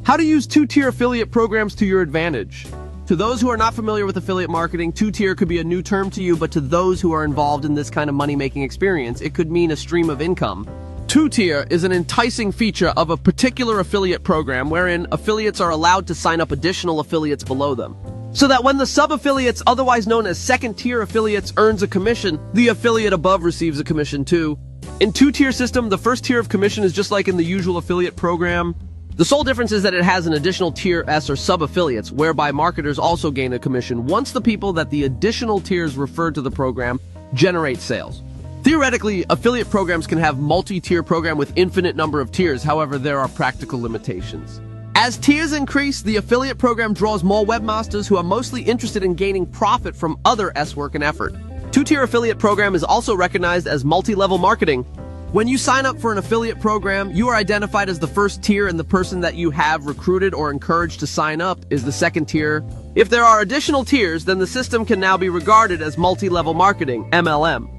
How to use two-tier affiliate programs to your advantage. To those who are not familiar with affiliate marketing, two-tier could be a new term to you, but to those who are involved in this kind of money-making experience, it could mean a stream of income. Two-tier is an enticing feature of a particular affiliate program wherein affiliates are allowed to sign up additional affiliates below them, so that when the sub-affiliates, otherwise known as second-tier affiliates, earns a commission, the affiliate above receives a commission too. In two-tier system, the first tier of commission is just like in the usual affiliate program. The sole difference is that it has an additional tier S or sub-affiliates, whereby marketers also gain a commission once the people that the additional tiers refer to the program generate sales. Theoretically, affiliate programs can have multi-tier program with infinite number of tiers, however, there are practical limitations. As tiers increase, the affiliate program draws more webmasters who are mostly interested in gaining profit from other S-work and effort. Two-tier affiliate program is also recognized as multi-level marketing. When you sign up for an affiliate program, you are identified as the first tier and the person that you have recruited or encouraged to sign up is the second tier. If there are additional tiers, then the system can now be regarded as multi-level marketing, MLM.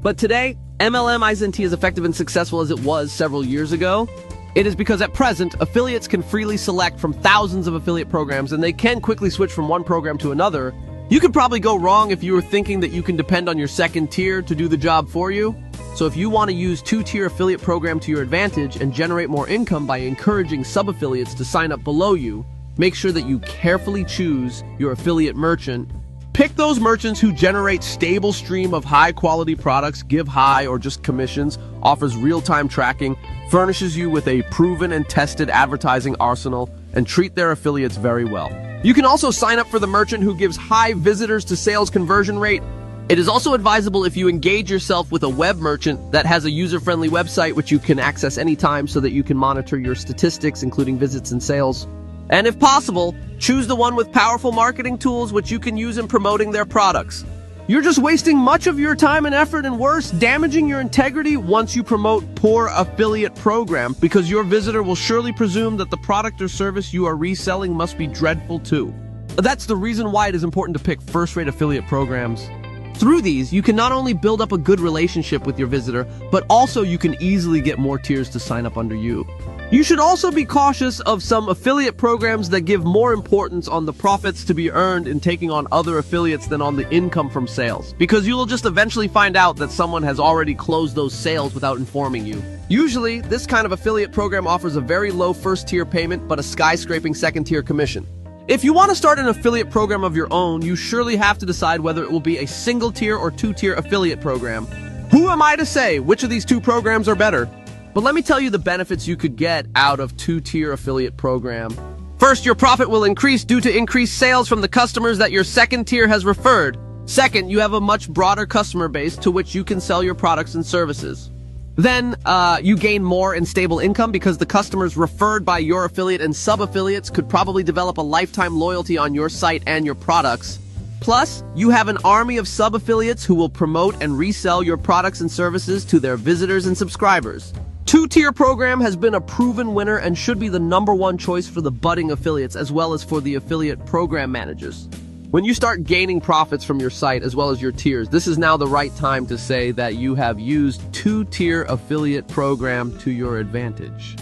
But today, MLM isn't as effective and successful as it was several years ago. It is because at present, affiliates can freely select from thousands of affiliate programs and they can quickly switch from one program to another. You could probably go wrong if you were thinking that you can depend on your second tier to do the job for you. So if you want to use two-tier affiliate program to your advantage and generate more income by encouraging sub-affiliates to sign up below you, make sure that you carefully choose your affiliate merchant. Pick those merchants who generate stable stream of high-quality products, give high or just commissions, offers real-time tracking, furnishes you with a proven and tested advertising arsenal, and treat their affiliates very well. You can also sign up for the merchant who gives high visitors to sales conversion rate. It is also advisable if you engage yourself with a web merchant that has a user-friendly website which you can access anytime so that you can monitor your statistics, including visits and sales. And if possible, choose the one with powerful marketing tools which you can use in promoting their products. You're just wasting much of your time and effort, and worse, damaging your integrity once you promote poor affiliate program, because your visitor will surely presume that the product or service you are reselling must be dreadful too. That's the reason why it is important to pick first-rate affiliate programs. Through these, you can not only build up a good relationship with your visitor, but also you can easily get more tiers to sign up under you. You should also be cautious of some affiliate programs that give more importance on the profits to be earned in taking on other affiliates than on the income from sales, because you will just eventually find out that someone has already closed those sales without informing you. Usually, this kind of affiliate program offers a very low first-tier payment but a skyscraping second-tier commission. If you want to start an affiliate program of your own, you surely have to decide whether it will be a single-tier or two-tier affiliate program. Who am I to say which of these two programs are better? But let me tell you the benefits you could get out of two-tier affiliate program. First, your profit will increase due to increased sales from the customers that your second tier has referred. Second, you have a much broader customer base to which you can sell your products and services. Then, you gain more and stable income because the customers referred by your affiliate and sub-affiliates could probably develop a lifetime loyalty on your site and your products. Plus, you have an army of sub-affiliates who will promote and resell your products and services to their visitors and subscribers. Two-tier program has been a proven winner and should be the #1 choice for the budding affiliates as well as for the affiliate program managers. When you start gaining profits from your site as well as your tiers, this is now the right time to say that you have used two-tier affiliate program to your advantage.